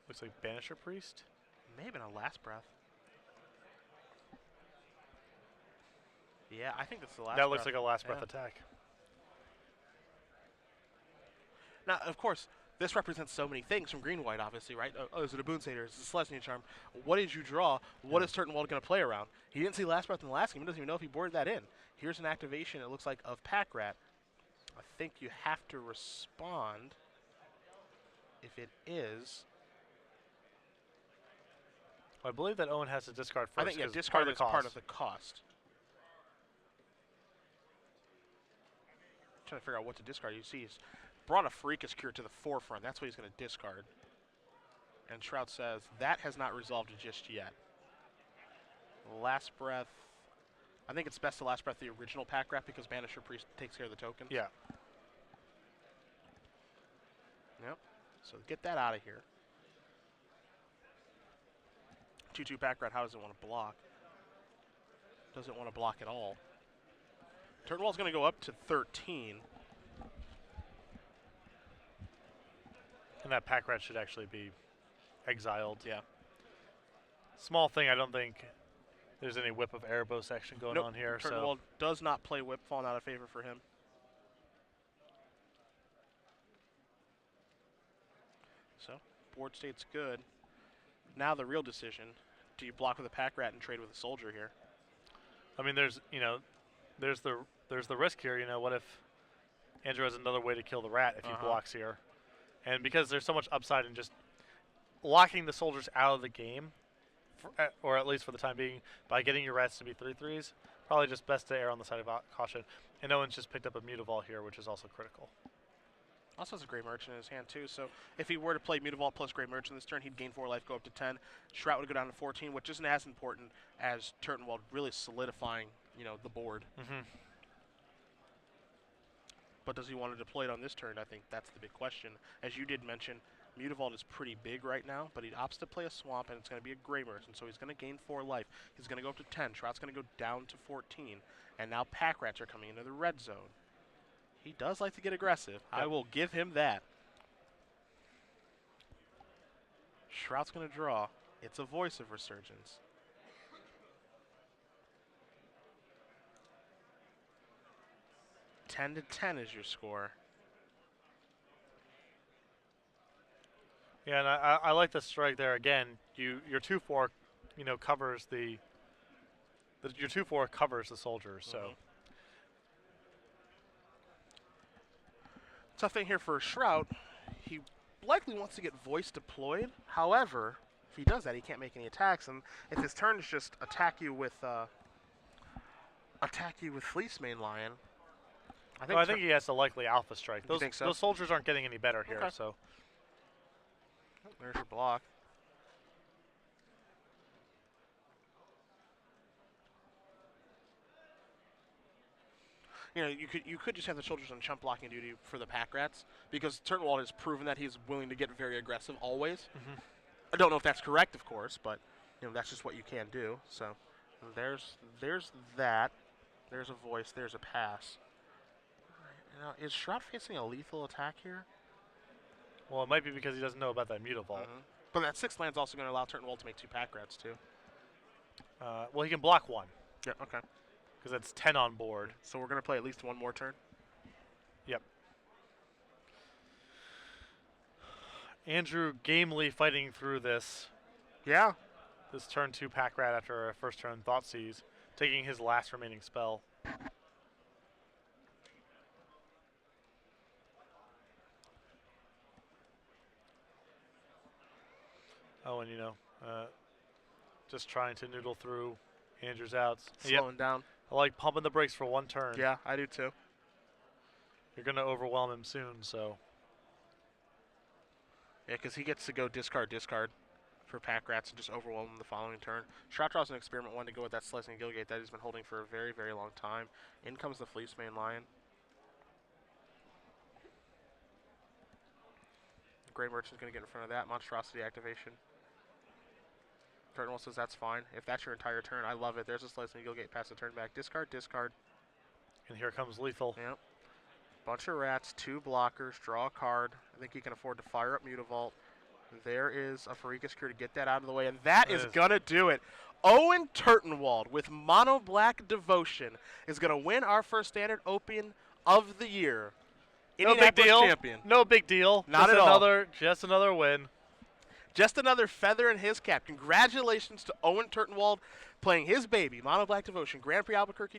Looks like Banisher Priest. May have been a Last Breath. Yeah, I think that's the last breath. That looks like a last breath attack. Now, of course, this represents so many things from green-white, obviously, right? Oh, is it a Boon Satyr? Is it a Celestial Charm? What did you draw? What is Turtenwald going to play around? He didn't see Last Breath in the last game. He doesn't even know if he boarded that in. Here's an activation, it looks like, of Pack Rat. I think you have to respond if it is. Well, I believe that Owen has to discard first. I think, yeah, discard is part of the cost. Trying to figure out what to discard. You see he's brought a Freakus Cure to the forefront. That's what he's going to discard. And Shrout says, that has not resolved just yet. Last breath. I think it's best to last breath the original pack rat because Banisher Priest takes care of the tokens. Yeah. Yep. So get that out of here. 2/2 pack rat, how does it want to block? Doesn't want to block at all. Turtenwald's going to go up to 13. And that pack rat should actually be exiled. Yeah. Small thing, I don't think there's any Whip of Erebos action going on here. Turtenwald does not play Whip, falling out of favor for him. So, board state's good. Now the real decision, do you block with a pack rat and trade with a soldier here? I mean, there's the risk here. What if Andrew has another way to kill the rat if he blocks here? And because there's so much upside in just locking the soldiers out of the game, or at least for the time being, by getting your rats to be 3/3s, probably just best to err on the side of caution. And Owen's just picked up a Mutavault here, which is also critical. Also has a Grey Merchant in his hand, too. So if he were to play Mutavault plus Grey Merchant this turn, he'd gain 4 life, go up to 10. Shrout would go down to 14, which isn't as important as Turtenwald really solidifying, the board. But does he want to deploy it on this turn? I think that's the big question. As you did mention, Mutavault is pretty big right now, but he opts to play a Swamp, and it's going to be a Grey Merchant, so he's going to gain 4 life. He's going to go up to 10. Shrout's going to go down to 14. And now Pack Rats are coming into the red zone. He does like to get aggressive. Yep. I will give him that. Shrout's going to draw. It's a Voice of Resurgence. $10 to 10 is your score. Yeah, and I like the strike there again. Your 2/4, covers your 2/4 covers the soldiers. So tough thing here for Shrout. He likely wants to get Voice deployed. However, if he does that, he can't make any attacks. And if his turn is just attack you with Fleece Mane Lion, I think he has to likely Alpha Strike. You think so? Those soldiers aren't getting any better here. Okay. So there's your block. You could just have the soldiers on chump blocking duty for the pack rats because Turtenwald has proven that he's willing to get very aggressive always. I don't know if that's correct, of course, but that's just what you can do. So there's that. There's a Voice. There's a pass. Now, is Shrout facing a lethal attack here? Well, it might be because he doesn't know about that Mutavault. But that 6th land's also going to allow Turtenwald to make 2 pack rats too. Well, he can block 1. Yeah. Okay. Because that's 10 on board. So we're going to play at least one more turn? Yep. Andrew gamely fighting through this. Yeah. This turn 2 pack rat after a first turn Thoughtseize, taking his last remaining spell. Oh, and just trying to noodle through Andrew's outs. Slowing down. I like pumping the brakes for 1 turn. Yeah, I do too. You're going to overwhelm him soon, so. Yeah, because he gets to go discard for pack rats and just overwhelm him the following turn. Shrout draws an experiment 1 to go with that Slicing Gilgate that he's been holding for a very, very long time. In comes the Fleece Mane Lion. Grey Merchant's going to get in front of that. Monstrosity activation. Turtenwald says that's fine. If that's your entire turn, I love it. There's a Slicing Gilgate, pass the turn back. Discard. And here comes lethal. Yep. Bunch of rats, 2 blockers, draw a card. I think he can afford to fire up Mutavault. There is a Pharika Cure to get that out of the way, and that is going to do it. Owen Turtenwald with Mono Black Devotion is going to win our first Standard Open of the year. No big deal. Champion. No big deal. Not at all. Just another win. Just another feather in his cap. Congratulations to Owen Turtenwald playing his baby, Mono Black Devotion, Grand Prix Albuquerque